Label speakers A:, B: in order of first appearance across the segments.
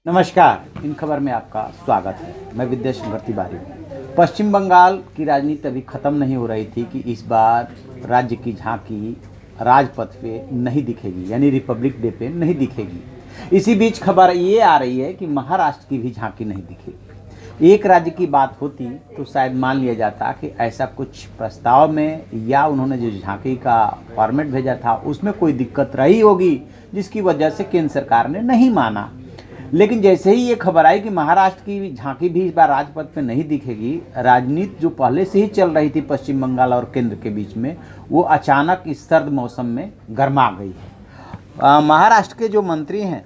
A: नमस्कार, इन खबर में आपका स्वागत है। मैं विद्या शंकर तिवारी। पश्चिम बंगाल की राजनीति अभी ख़त्म नहीं हो रही थी कि इस बार राज्य की झांकी राजपथ पे नहीं दिखेगी, यानी रिपब्लिक डे पे नहीं दिखेगी। इसी बीच खबर ये आ रही है कि महाराष्ट्र की भी झांकी नहीं दिखेगी। एक राज्य की बात होती तो शायद मान लिया जाता कि ऐसा कुछ प्रस्ताव में या उन्होंने जो झांकी का फॉर्मेट भेजा था उसमें कोई दिक्कत रही होगी, जिसकी वजह से केंद्र सरकार ने नहीं माना। लेकिन जैसे ही ये खबर आई कि महाराष्ट्र की झांकी भी इस बार राजपथ पे नहीं दिखेगी, राजनीति जो पहले से ही चल रही थी पश्चिम बंगाल और केंद्र के बीच में, वो अचानक इस सर्द मौसम में गर्मा गई है। महाराष्ट्र के जो मंत्री हैं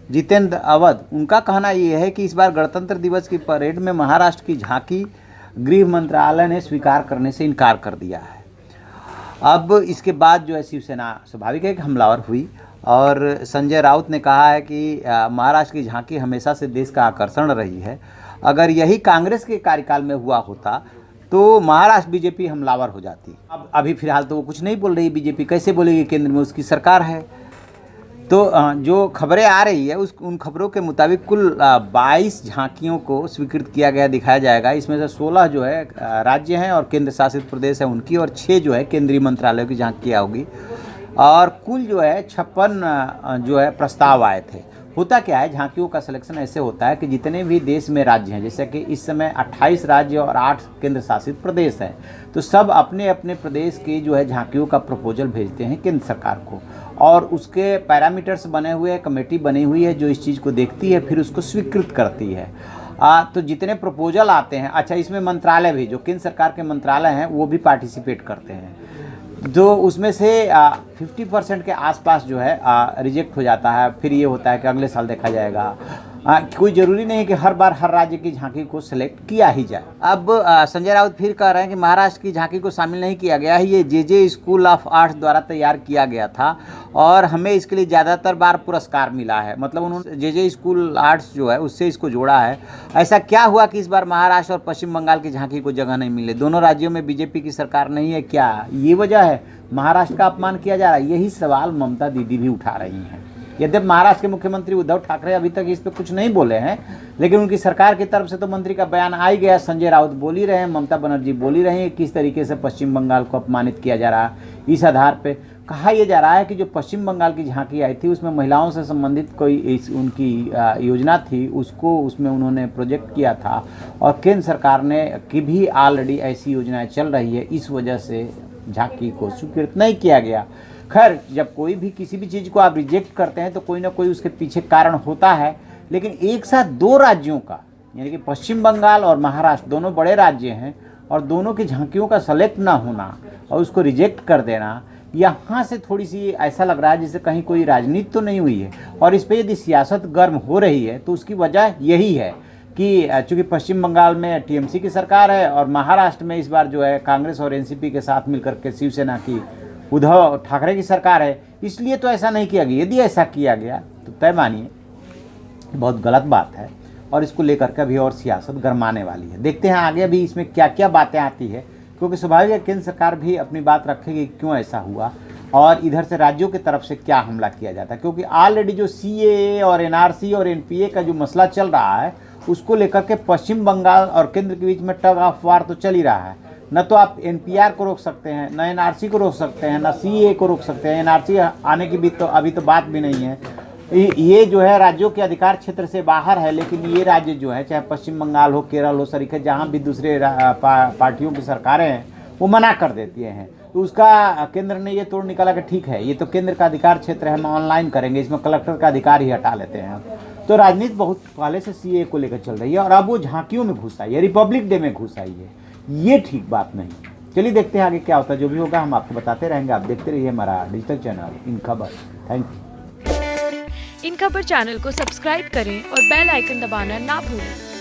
A: जितेंद्र अवध, उनका कहना ये है कि इस बार गणतंत्र दिवस की परेड में महाराष्ट्र की झांकी गृह मंत्रालय ने स्वीकार करने से इनकार कर दिया है। अब इसके बाद जो है शिवसेना स्वाभाविक है कि हमलावर हुई और संजय राउत ने कहा है कि महाराष्ट्र की झांकी हमेशा से देश का आकर्षण रही है। अगर यही कांग्रेस के कार्यकाल में हुआ होता तो महाराष्ट्र बीजेपी हमलावर हो जाती। अब अभी फिलहाल तो वो कुछ नहीं बोल रही। बीजेपी कैसे बोलेगी, केंद्र में उसकी सरकार है। तो जो खबरें आ रही है उन खबरों के मुताबिक कुल 22 झांकियों को स्वीकृत किया गया दिखाया जाएगा। इसमें से 16 जो है राज्य हैं और केंद्र शासित प्रदेश है उनकी, और 6 जो है केंद्रीय मंत्रालयों की झांकियाँ होगी। और कुल जो है 56 जो है प्रस्ताव आए थे। होता क्या है, झांकियों का सिलेक्शन ऐसे होता है कि जितने भी देश में राज्य हैं, जैसे कि इस समय 28 राज्य और 8 केंद्र शासित प्रदेश हैं, तो सब अपने अपने प्रदेश की जो है झांकियों का प्रपोजल भेजते हैं केंद्र सरकार को, और उसके पैरामीटर्स बने हुए, कमेटी बनी हुई है जो इस चीज़ को देखती है, फिर उसको स्वीकृत करती है। तो जितने प्रपोजल आते हैं, अच्छा इसमें मंत्रालय भी, जो केंद्र सरकार के मंत्रालय हैं वो भी पार्टिसिपेट करते हैं, जो उसमें से 50% के आसपास जो है रिजेक्ट हो जाता है। फिर ये होता है कि अगले साल देखा जाएगा। कोई ज़रूरी नहीं है कि हर बार हर राज्य की झांकी को सिलेक्ट किया ही जाए। अब संजय राउत फिर कह रहे हैं कि महाराष्ट्र की झांकी को शामिल नहीं किया गया है, ये जे स्कूल ऑफ आर्ट्स द्वारा तैयार किया गया था और हमें इसके लिए ज़्यादातर बार पुरस्कार मिला है। मतलब उन्होंने जे स्कूल आर्ट्स जो है उससे इसको जोड़ा है। ऐसा क्या हुआ कि इस बार महाराष्ट्र और पश्चिम बंगाल की झांकी को जगह नहीं मिले? दोनों राज्यों में बीजेपी की सरकार नहीं है क्या? ये वजह है महाराष्ट्र का अपमान किया जा रहा है? यही सवाल ममता दीदी भी उठा रही हैं। यद्यपि महाराष्ट्र के मुख्यमंत्री उद्धव ठाकरे अभी तक इस पर कुछ नहीं बोले हैं, लेकिन उनकी सरकार की तरफ से तो मंत्री का बयान आ ही गया। संजय राउत बोल ही रहे हैं, ममता बनर्जी बोल ही रहे हैं किस तरीके से पश्चिम बंगाल को अपमानित किया जा रहा है। इस आधार पे कहा यह जा रहा है कि जो पश्चिम बंगाल की झांकी आई थी उसमें महिलाओं से संबंधित कोई उनकी योजना थी, उसको उसमें उन्होंने प्रोजेक्ट किया था और केंद्र सरकार ने की भी ऑलरेडी ऐसी योजनाएँ चल रही है, इस वजह से झांकी को स्वीकृत नहीं किया गया। खैर, जब कोई भी किसी भी चीज़ को आप रिजेक्ट करते हैं तो कोई ना कोई उसके पीछे कारण होता है, लेकिन एक साथ दो राज्यों का, यानी कि पश्चिम बंगाल और महाराष्ट्र दोनों बड़े राज्य हैं और दोनों की झांकियों का सेलेक्ट ना होना और उसको रिजेक्ट कर देना, यहाँ से थोड़ी सी ऐसा लग रहा है जैसे कहीं कोई राजनीति तो नहीं हुई है। और इस पर यदि सियासत गर्म हो रही है तो उसकी वजह यही है कि चूँकि पश्चिम बंगाल में टीएमसी की सरकार है और महाराष्ट्र में इस बार जो है कांग्रेस और एनसीपी के साथ मिलकर के शिवसेना की, उद्धव ठाकरे की सरकार है, इसलिए तो ऐसा नहीं किया गया। यदि ऐसा किया गया तो तय मानिए बहुत गलत बात है और इसको लेकर के अभी और सियासत गरमाने वाली है। देखते हैं आगे भी इसमें क्या क्या बातें आती है, क्योंकि स्वाभाविक है केंद्र सरकार भी अपनी बात रखेगी क्यों ऐसा हुआ और इधर से राज्यों की तरफ से क्या हमला किया जाता है। क्योंकि ऑलरेडी जो सीएए और एनआरसी और एनपीए का जो मसला चल रहा है उसको लेकर के पश्चिम बंगाल और केंद्र के बीच में टग ऑफ वार तो चल ही रहा है। न तो आप एनपीआर को रोक सकते हैं, न एनआरसी को रोक सकते हैं, न सीएए को रोक सकते हैं। एनआरसी आने की भी तो अभी तो बात भी नहीं है। ये जो है राज्यों के अधिकार क्षेत्र से बाहर है, लेकिन ये राज्य जो है, चाहे पश्चिम बंगाल हो, केरल हो, सरीखे जहाँ भी दूसरे पार्टियों की सरकारें हैं वो मना कर देती हैं। तो उसका केंद्र ने ये तोड़ निकाला कि ठीक है ये तो केंद्र का अधिकार क्षेत्र है, हम ऑनलाइन करेंगे, इसमें कलेक्टर का अधिकार ही हटा लेते हैं। तो राजनीति बहुत पहले से सीएए को लेकर चल रही है और अब वो झांकियों में घुस आई है, रिपब्लिक डे में घुस आई है। ये ठीक बात नहीं। चलिए देखते हैं आगे क्या होता है। जो भी होगा हम आपको बताते रहेंगे। आप देखते रहिए हमारा डिजिटल चैनल इन खबर। Thank you.
B: इन खबर चैनल को सब्सक्राइब करें और बेल आइकन दबाना ना भूलें।